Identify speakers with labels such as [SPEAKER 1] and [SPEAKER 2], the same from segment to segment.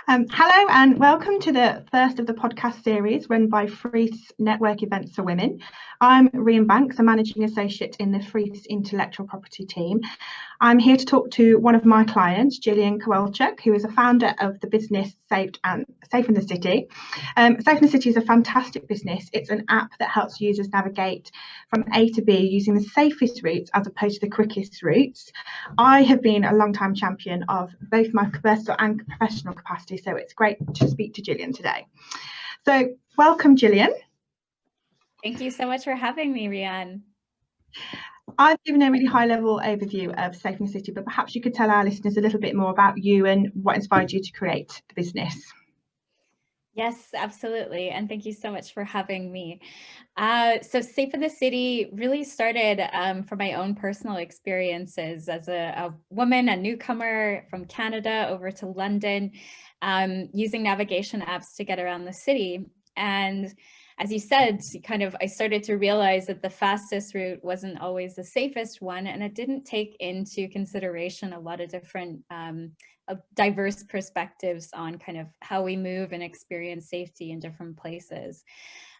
[SPEAKER 1] Hello and welcome to the first of the podcast series run by Freeths Network Events for Women. I'm Rian Banks, a Managing Associate in the Freeths Intellectual Property team. I'm here to talk to one of my clients, Jillian Kowalchuk, who is a founder of the business Safe in the City. Safe in the City is a fantastic business. It's an app that helps users navigate from A to B using the safest routes as opposed to the quickest routes. I have been a long-time champion of both my personal and professional capacity, so it's great to speak to Jillian today. So welcome, Jillian.
[SPEAKER 2] Thank you so much for having me, Rian.
[SPEAKER 1] I've given a really high-level overview of Safe in the City, but perhaps you could tell our listeners a little bit more about you and what inspired you to create the business.
[SPEAKER 2] Yes, absolutely. And thank you so much for having me. So Safe in the City really started from my own personal experiences as a woman, a newcomer from Canada over to London, using navigation apps to get around the city. And as you said, I started to realize that the fastest route wasn't always the safest one, and it didn't take into consideration a lot of different diverse perspectives on kind of how we move and experience safety in different places.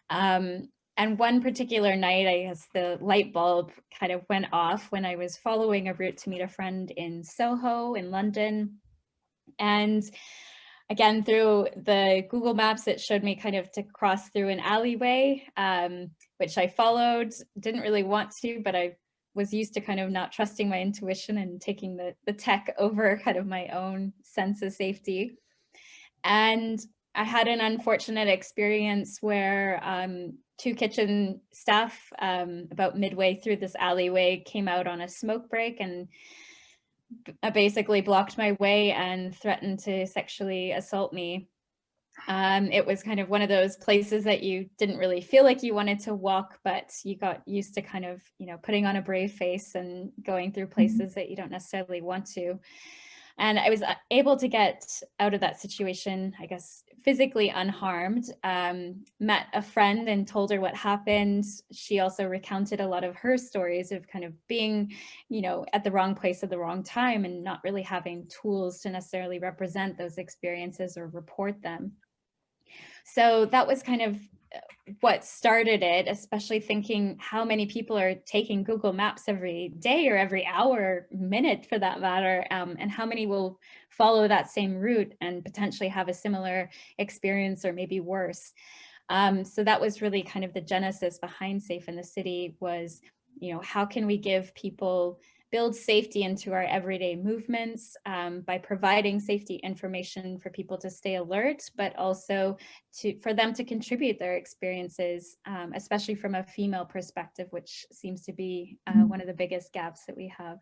[SPEAKER 2] And one particular night, I guess the light bulb kind of went off when I was following a route to meet a friend in Soho in London. And again, through the Google Maps, it showed me kind of to cross through an alleyway, which I followed. Didn't really want to, but I was used to kind of not trusting my intuition and taking the tech over kind of my own sense of safety. And I had an unfortunate experience where two kitchen staff about midway through this alleyway came out on a smoke break and basically blocked my way and threatened to sexually assault me. It was kind of one of those places that you didn't really feel like you wanted to walk, but you got used to kind of, putting on a brave face and going through places that you don't necessarily want to. And I was able to get out of that situation, I guess, physically unharmed. Met a friend and told her what happened. She also recounted a lot of her stories of kind of being, at the wrong place at the wrong time and not really having tools to necessarily represent those experiences or report them. So that was kind of what started it, especially thinking how many people are taking Google Maps every day or every hour, minute for that matter, and how many will follow that same route and potentially have a similar experience or maybe worse. So that was really kind of the genesis behind Safe in the City was, how can we give people build safety into our everyday movements by providing safety information for people to stay alert, but also for them to contribute their experiences, especially from a female perspective, which seems to be one of the biggest gaps that we have.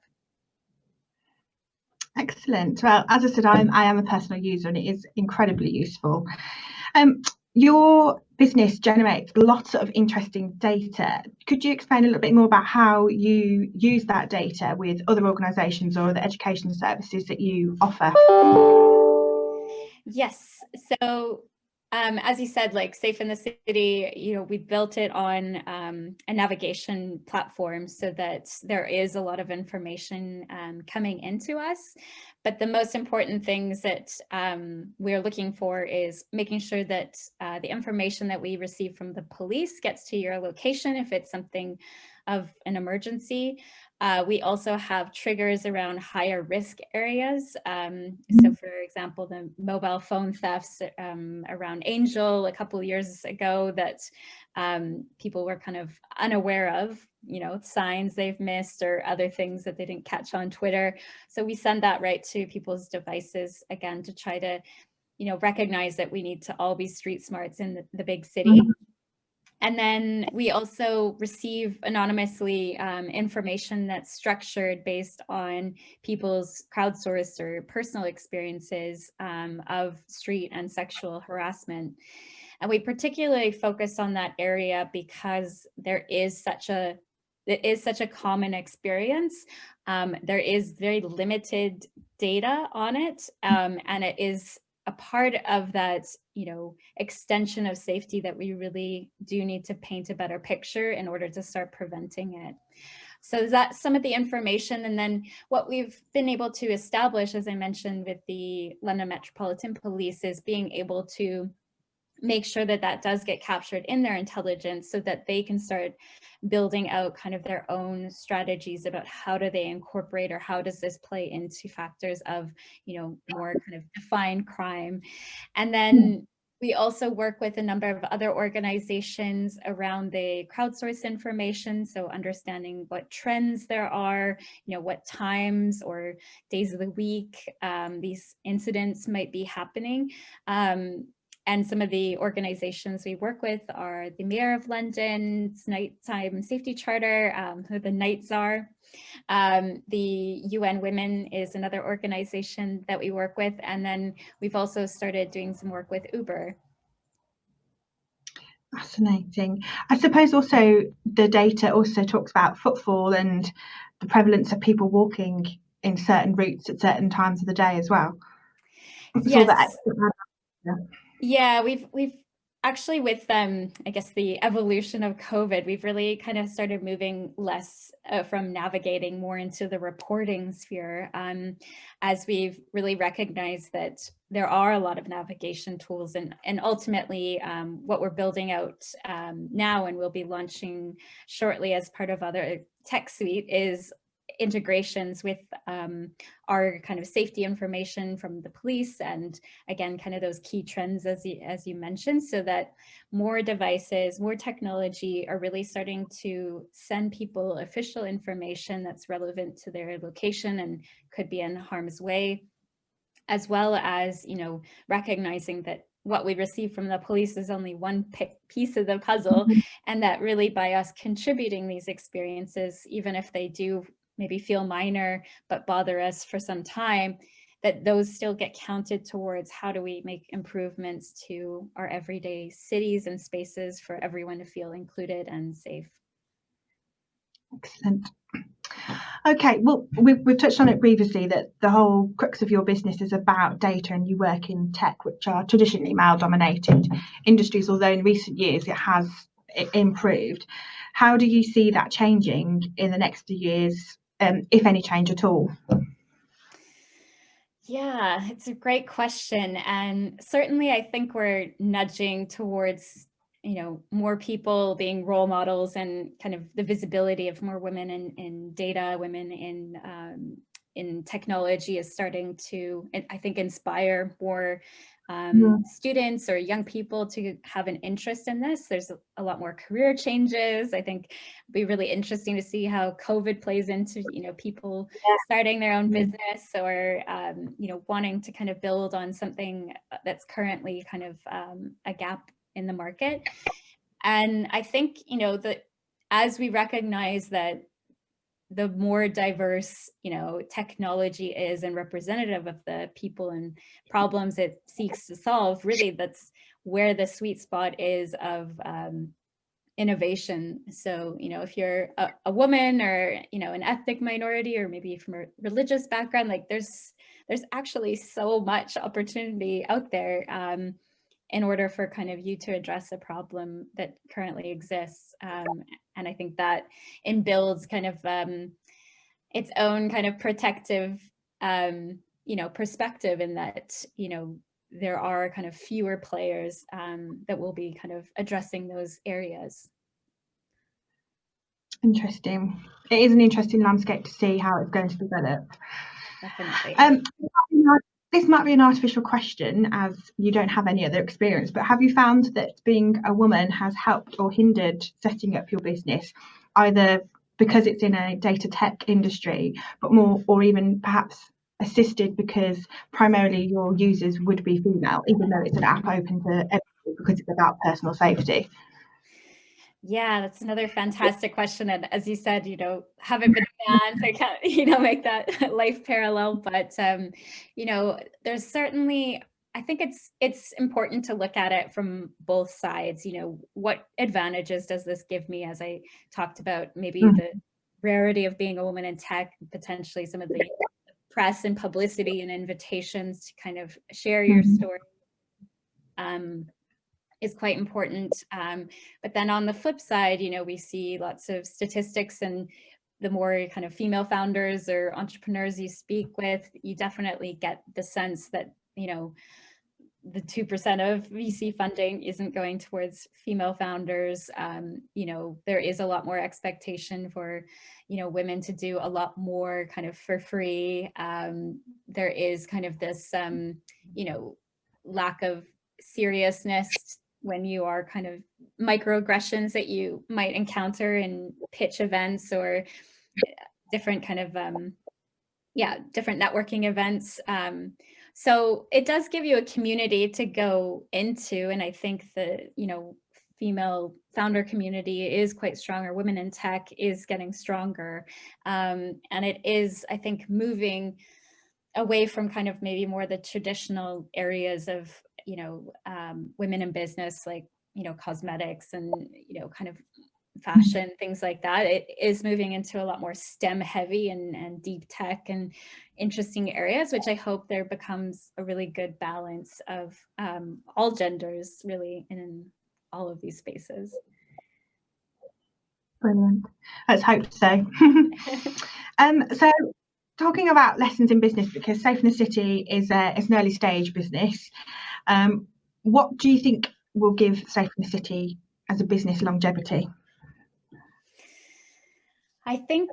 [SPEAKER 1] Excellent. Well, as I said, I am a personal user and it is incredibly useful. Your business generates lots of interesting data. Could you explain a little bit more about how you use that data with other organisations or the education services that you offer?
[SPEAKER 2] Yes. So as you said, like Safe in the City, we built it on a navigation platform so that there is a lot of information coming into us. But the most important things that we're looking for is making sure that the information that we receive from the police gets to your location if it's something of an emergency. We also have triggers around higher risk areas. So for example, the mobile phone thefts around Angel a couple of years ago that people were kind of unaware of, signs they've missed or other things that they didn't catch on Twitter. So we send that right to people's devices, again, to try to, recognize that we need to all be street smarts in the big city. And then we also receive anonymously information that's structured based on people's crowdsourced or personal experiences of street and sexual harassment. And we particularly focus on that area because it is such a common experience. There is very limited data on it, and it is a part of that, extension of safety that we really do need to paint a better picture in order to start preventing it. So that's some of the information. And then what we've been able to establish, as I mentioned, with the London Metropolitan Police, is being able to make sure that that does get captured in their intelligence so that they can start building out kind of their own strategies about how do they incorporate, or how does this play into factors of, you know, more kind of defined crime. And then we also work with a number of other organizations around the crowdsource information. So understanding what trends there are, you know, what times or days of the week these incidents might be happening. And some of the organizations we work with are the Mayor of London's Nighttime Safety Charter, who the Nights are. The UN Women is another organization that we work with. And then we've also started doing some work with Uber.
[SPEAKER 1] Fascinating. I suppose also the data also talks about footfall and the prevalence of people walking in certain routes at certain times of the day as well.
[SPEAKER 2] Yes. Yeah, we've actually, with I guess the evolution of COVID, we've really kind of started moving less from navigating more into the reporting sphere, as we've really recognized that there are a lot of navigation tools, and ultimately what we're building out now and we'll be launching shortly as part of other tech suite is integrations with our kind of safety information from the police, and again, kind of those key trends as you mentioned, so that more devices, more technology are really starting to send people official information that's relevant to their location and could be in harm's way, as well as, you know, recognizing that what we receive from the police is only one piece of the puzzle, and that really by us contributing these experiences, even if they do maybe feel minor but bother us for some time, that those still get counted towards how do we make improvements to our everyday cities and spaces for everyone to feel included and safe.
[SPEAKER 1] Excellent. Okay, well, we've touched on it previously that the whole crux of your business is about data, and you work in tech, which are traditionally male-dominated industries, although in recent years it has improved. How do you see that changing in the next few years, if any change at all?
[SPEAKER 2] Yeah, it's a great question. And certainly I think we're nudging towards, you know, more people being role models, and kind of the visibility of more women in data, women in technology is starting to, I think, inspire more students or young people to have an interest in this. There's a lot more career changes. I think it'll be really interesting to see how COVID plays into, you know, people starting their own business, or, you know, wanting to kind of build on something that's currently kind of a gap in the market. And I think, you know, that as we recognize that the more diverse, you know, technology is and representative of the people and problems it seeks to solve, really that's where the sweet spot is of innovation. So, you know, if you're a woman, or, you know, an ethnic minority, or maybe from a religious background, like there's actually so much opportunity out there in order for kind of you to address a problem that currently exists. And I think that builds kind of its own kind of protective, you know, perspective, in that, you know, there are kind of fewer players that will be kind of addressing those areas.
[SPEAKER 1] Interesting. It is an interesting landscape to see how it's going to develop.
[SPEAKER 2] Definitely.
[SPEAKER 1] This might be an artificial question, as you don't have any other experience, but have you found that being a woman has helped or hindered setting up your business, either because it's in a data tech industry, but more, or even perhaps assisted because primarily your users would be female, even though it's an app open to everybody because it's about personal safety?
[SPEAKER 2] Yeah, that's another fantastic question. And as you said, you know, haven't been a man, so I can't, you know, make that life parallel. But, you know, there's certainly, I think it's important to look at it from both sides. You know, what advantages does this give me? As I talked about, maybe the rarity of being a woman in tech, potentially some of the press and publicity and invitations to kind of share your story. Is quite important. But then on the flip side, you know, we see lots of statistics and the more kind of female founders or entrepreneurs you speak with, you definitely get the sense that, you know, the 2% of VC funding isn't going towards female founders. You know, there is a lot more expectation for, you know, women to do a lot more kind of for free. There is kind of this, you know, lack of seriousness when you are kind of microaggressions that you might encounter in pitch events or different kind of, different networking events. So it does give you a community to go into. And I think the, you know, female founder community is quite strong, or women in tech is getting stronger. And it is, I think, moving away from kind of maybe more the traditional areas of, you know, women in business, like, you know, cosmetics and, you know, kind of fashion, things like that. It is moving into a lot more STEM heavy and deep tech and interesting areas, which I hope there becomes a really good balance of all genders really in all of these spaces.
[SPEAKER 1] Brilliant. Let's hope so. So talking about lessons in business, because Safe in the City is an early stage business, what do you think will give Safe in the City as a business longevity?
[SPEAKER 2] I think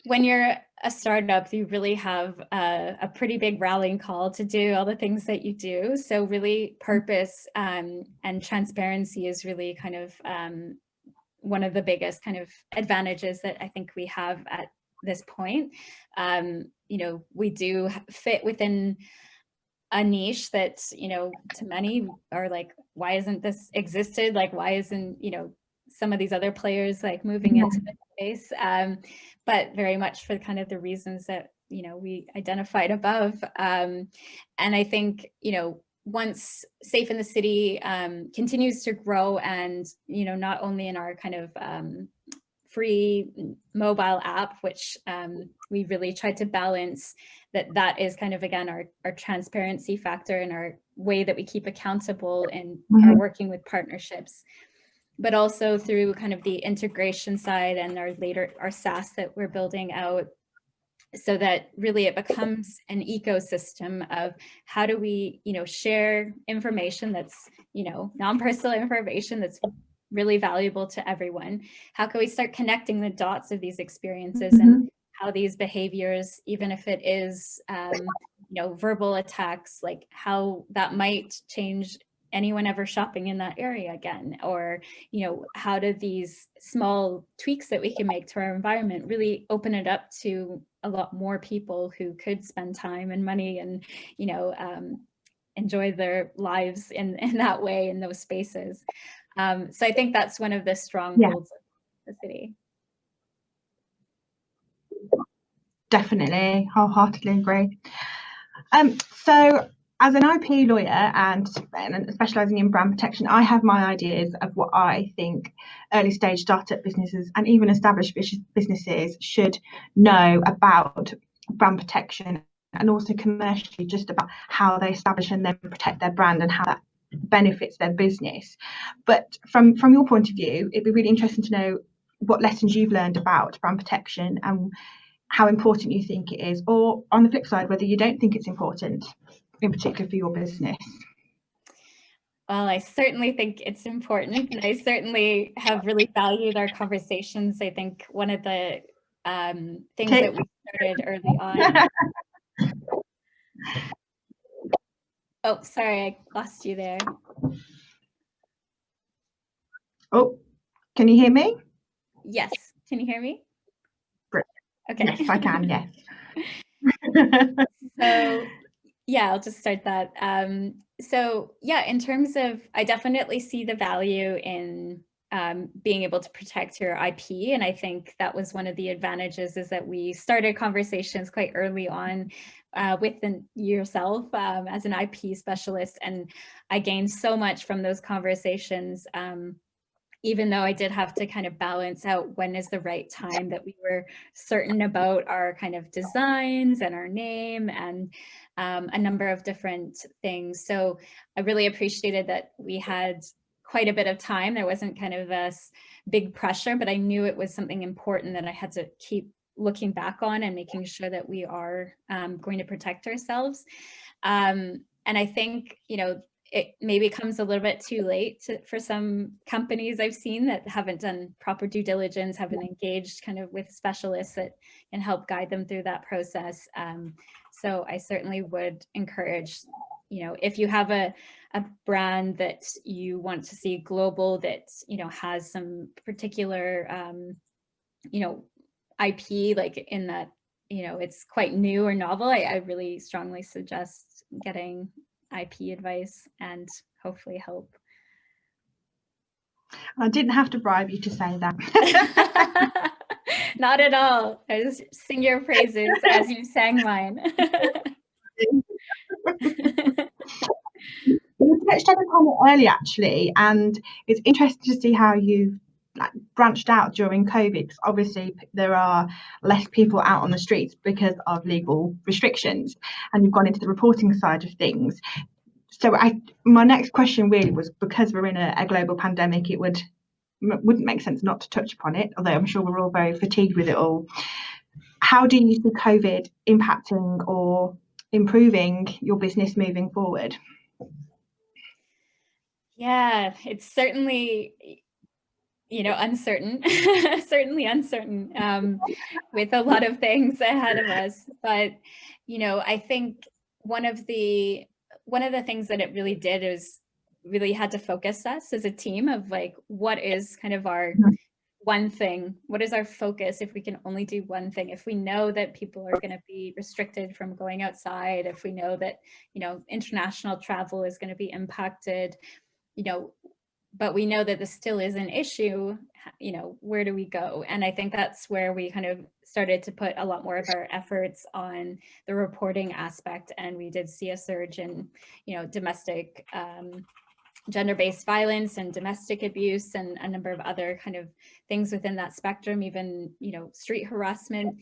[SPEAKER 2] when you're a startup, you really have a pretty big rallying call to do all the things that you do. So really purpose and transparency is really kind of one of the biggest kind of advantages that I think we have at this point. You know, we do fit within a niche that, you know, to many are like, why isn't this existed? Like, why isn't, you know, some of these other players like moving into the space? But very much for kind of the reasons that, you know, we identified above. And I think, you know, once Safe in the City continues to grow, and, you know, not only in our kind of free mobile app, which we really tried to balance that is kind of, again, our transparency factor and our way that we keep accountable in our working with partnerships, but also through kind of the integration side and our SaaS that we're building out, so that really it becomes an ecosystem of how do we, you know, share information that's, you know, non-personal information that's really valuable to everyone. How can we start connecting the dots of these experiences and how these behaviors, even if it is, you know, verbal attacks, like how that might change anyone ever shopping in that area again, or, you know, how do these small tweaks that we can make to our environment really open it up to a lot more people who could spend time and money and, you know, enjoy their lives in that way, in those spaces. So I think that's one of the strongholds of the city.
[SPEAKER 1] Definitely, wholeheartedly agree. So as an IP lawyer and specialising in brand protection, I have my ideas of what I think early stage startup businesses and even established businesses should know about brand protection, and also commercially just about how they establish and then protect their brand and how that benefits their business. But from your point of view, it'd be really interesting to know what lessons you've learned about brand protection and how important you think it is, or on the flip side, whether you don't think it's important, in particular for your business.
[SPEAKER 2] Well, I certainly think it's important, and I certainly have really valued our conversations. I think one of the things that we started early on. Oh, sorry, I lost you there.
[SPEAKER 1] Oh, can you hear me?
[SPEAKER 2] Yes, can you hear me?
[SPEAKER 1] Great.
[SPEAKER 2] Okay.
[SPEAKER 1] Yes, I can, yes.
[SPEAKER 2] So yeah, I'll just start that. So yeah, in terms of, I definitely see the value in being able to protect your IP. And I think that was one of the advantages, is that we started conversations quite early on with yourself as an IP specialist. And I gained so much from those conversations, even though I did have to kind of balance out when is the right time that we were certain about our kind of designs and our name and a number of different things. So I really appreciated that we had quite a bit of time. There wasn't kind of this big pressure, but I knew it was something important that I had to keep looking back on and making sure that we are going to protect ourselves. And I think, it maybe comes a little bit too late for some companies I've seen that haven't done proper due diligence, haven't engaged kind of with specialists that can help guide them through that process. So I certainly would encourage, if you have a brand that you want to see global, that, has some particular, IP, like in that, it's quite new or novel, I really strongly suggest getting IP advice and hopefully help.
[SPEAKER 1] I didn't have to bribe you to say that.
[SPEAKER 2] Not at all. I just sing your praises as you sang mine.
[SPEAKER 1] You touched upon it earlier, actually, and it's interesting to see how you've branched out during COVID, because obviously there are less people out on the streets because of legal restrictions, and you've gone into the reporting side of things. So my next question really was, because we're in a global pandemic, it wouldn't make sense not to touch upon it, although I'm sure we're all very fatigued with it all. How do you see COVID impacting or improving your business moving forward?
[SPEAKER 2] Yeah, it's certainly, uncertain, certainly uncertain, with a lot of things ahead of us. But, I think one of the things that it really did is really had to focus us as a team of like, what is kind of our one thing? What is our focus if we can only do one thing? If we know that people are going to be restricted from going outside, if we know that, international travel is going to be impacted, but we know that this still is an issue, where do we go? And I think that's where we kind of started to put a lot more of our efforts on the reporting aspect. And we did see a surge in, domestic gender-based violence and domestic abuse and a number of other kind of things within that spectrum, even, street harassment.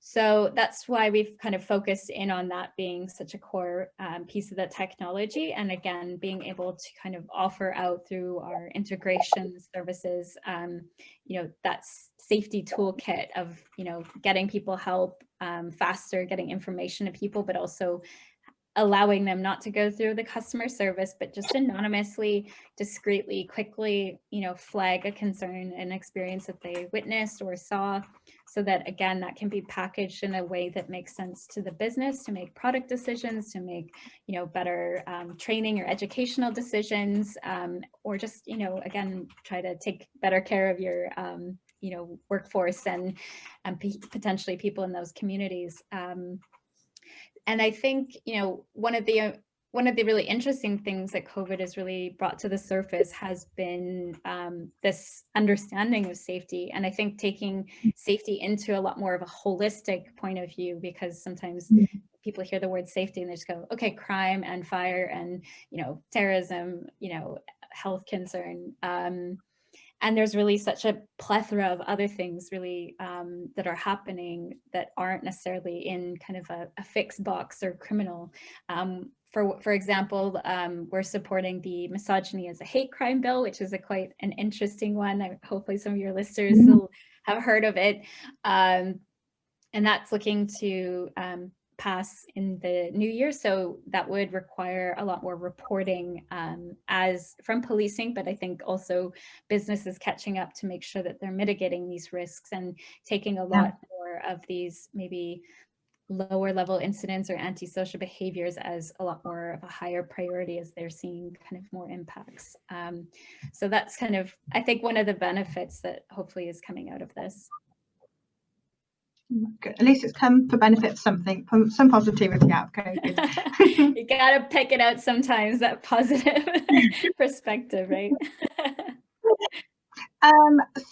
[SPEAKER 2] So that's why we've kind of focused in on that being such a core piece of the technology. And again, being able to kind of offer out through our integration services, that safety toolkit of, getting people help faster, getting information to people, but also allowing them not to go through the customer service, but just anonymously, discreetly, quickly, flag a concern, an experience that they witnessed or saw, so that, again, that can be packaged in a way that makes sense to the business, to make product decisions, to make, better training or educational decisions, or just, again, try to take better care of your, workforce and potentially people in those communities. And I think, one of the really interesting things that COVID has really brought to the surface has been this understanding of safety. And I think taking safety into a lot more of a holistic point of view, because sometimes people hear the word safety and they just go, okay, crime and fire and, terrorism, health concern. And there's really such a plethora of other things really that are happening that aren't necessarily in kind of a fixed box or criminal. For example, we're supporting the misogyny as a hate crime bill, which is quite an interesting one. Hopefully some of your listeners will have heard of it. And that's looking to pass in the new year. So that would require a lot more reporting from policing, but I think also businesses catching up to make sure that they're mitigating these risks and taking a lot more of these maybe lower level incidents or antisocial behaviors as a lot more of a higher priority as they're seeing kind of more impacts. So that's kind of, I think, one of the benefits that hopefully is coming out of this.
[SPEAKER 1] Good. At least it's come for benefit of something, some positivity out of COVID.
[SPEAKER 2] You gotta pick it out sometimes, that positive perspective, right?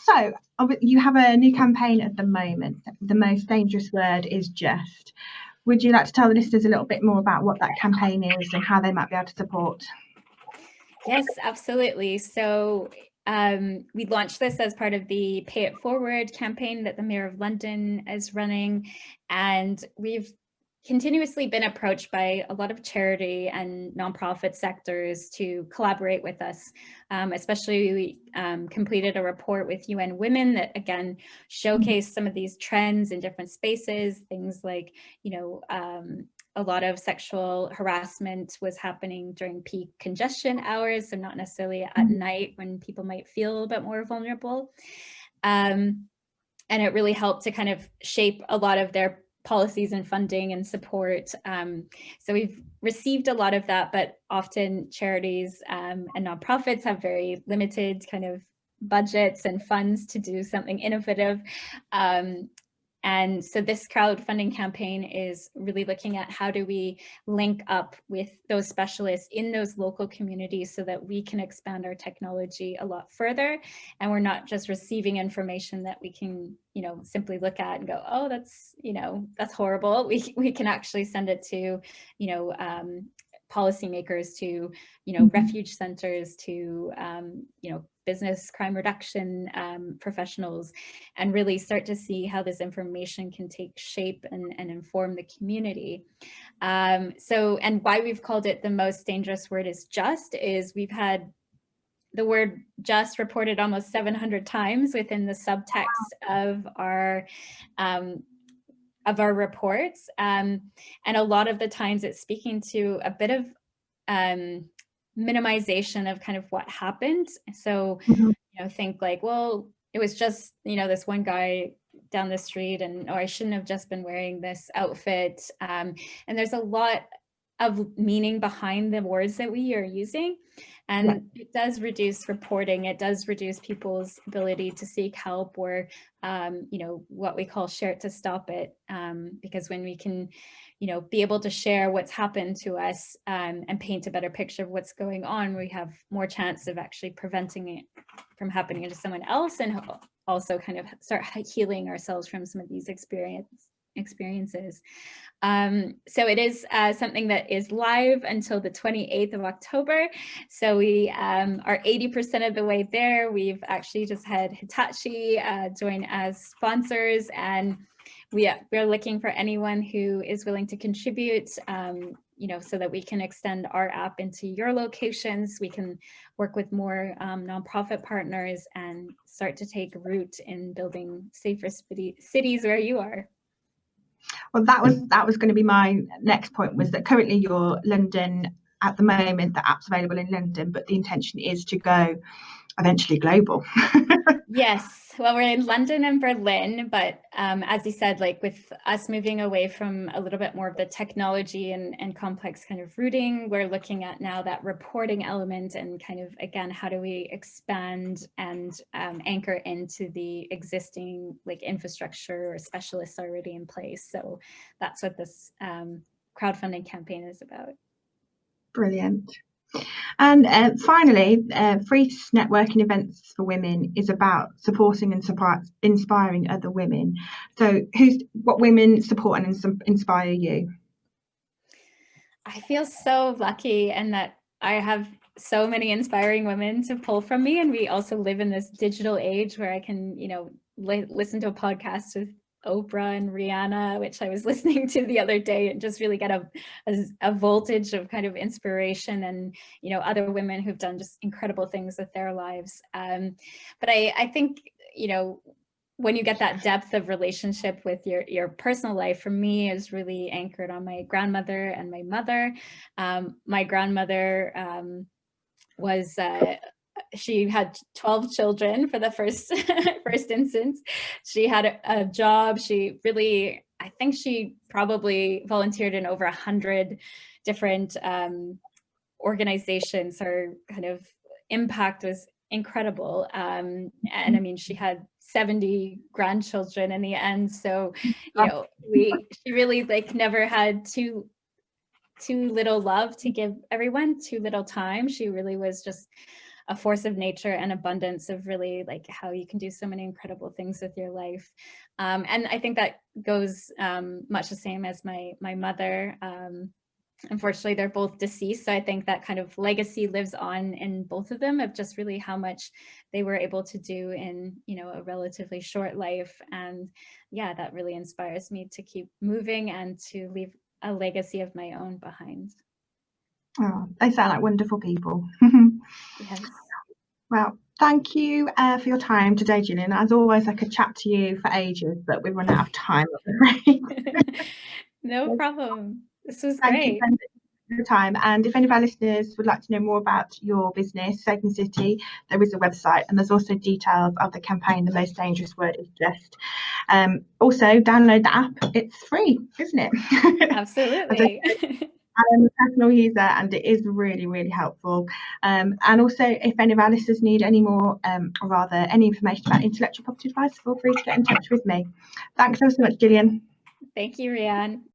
[SPEAKER 1] So you have a new campaign at the moment. The most dangerous word is just. Would you like to tell the listeners a little bit more about what that campaign is and how they might be able to support?
[SPEAKER 2] Yes, absolutely. So we launched this as part of the Pay It Forward campaign that the Mayor of London is running. And we've continuously been approached by a lot of charity and nonprofit sectors to collaborate with us. Especially we completed a report with UN Women that again showcased some of these trends in different spaces, things like, a lot of sexual harassment was happening during peak congestion hours, so not necessarily at night when people might feel a little bit more vulnerable. And it really helped to kind of shape a lot of their policies and funding and support. So we've received a lot of that, but often charities and nonprofits have very limited kind of budgets and funds to do something innovative. And so this crowdfunding campaign is really looking at how do we link up with those specialists in those local communities so that we can expand our technology a lot further. And we're not just receiving information that we can, simply look at and go, oh, that's horrible. We can actually send it to, policymakers, to, refuge centers, to, business crime reduction professionals, and really start to see how this information can take shape and inform the community. And why we've called it the most dangerous word is just, is we've had the word just reported almost 700 times within the subtext of our reports. And a lot of the times it's speaking to a bit of minimization of kind of what happened. So, think like, well, it was just, this one guy down the street, and or I shouldn't have just been wearing this outfit. And there's a lot of meaning behind the words that we are using. And it does reduce reporting. It does reduce people's ability to seek help, or, what we call share it to stop it. Because when we can, be able to share what's happened to us and paint a better picture of what's going on, we have more chance of actually preventing it from happening to someone else, and also kind of start healing ourselves from some of these experiences. So it is something that is live until the 28th of October. So we are 80% of the way there. We've actually just had Hitachi join as sponsors, and we're looking for anyone who is willing to contribute, so that we can extend our app into your locations. We can work with more nonprofit partners and start to take root in building safer cities where you are.
[SPEAKER 1] Well, that was going to be my next point, was that currently you're London at the moment. The app's available in London, but the intention is to go eventually global.
[SPEAKER 2] Yes, well, we're in London and Berlin, but as you said, like with us moving away from a little bit more of the technology and complex kind of routing, we're looking at now that reporting element, and kind of, again, how do we expand and anchor into the existing like infrastructure or specialists already in place. So that's what this crowdfunding campaign is about.
[SPEAKER 1] Brilliant. And finally, Freeths networking events for women is about supporting and inspiring other women. So what women support and inspire you?
[SPEAKER 2] I feel so lucky, and that I have so many inspiring women to pull from me. And we also live in this digital age where I can, listen to a podcast with Oprah and Rihanna, which I was listening to the other day, and just really get a voltage of kind of inspiration, and other women who've done just incredible things with their lives. But I think when you get that depth of relationship with your personal life, for me, is really anchored on my grandmother and my mother. My grandmother was she had 12 children for the first instance. She had a job. She really, I think she probably volunteered in over 100 different organizations. Her kind of impact was incredible. And I mean, she had 70 grandchildren in the end. So, she really like never had too little love to give everyone, too little time. She really was just a force of nature and abundance of really like how you can do so many incredible things with your life. And I think that goes much the same as my mother. Unfortunately, they're both deceased. So I think that kind of legacy lives on in both of them, of just really how much they were able to do in, a relatively short life. And yeah, that really inspires me to keep moving and to leave a legacy of my own behind.
[SPEAKER 1] Oh, they sound like wonderful people.
[SPEAKER 2] Yes.
[SPEAKER 1] Well, thank you for your time today, Jillian. As always, I could chat to you for ages, but we've run out of time, I'm afraid.
[SPEAKER 2] No problem. This was
[SPEAKER 1] Thank you
[SPEAKER 2] great.
[SPEAKER 1] for your time. And if any of our listeners would like to know more about your business, Safe in the City, there is a website, and there's also details of the campaign, The Most Dangerous Word is Just. Also, download the app. It's free, isn't it?
[SPEAKER 2] Absolutely.
[SPEAKER 1] I'm a personal user, and it is really, really helpful. And also, if any of our listeners need any more, or rather any information about intellectual property advice, feel free to get in touch with me. Thanks so much, Jillian.
[SPEAKER 2] Thank you, Rianne.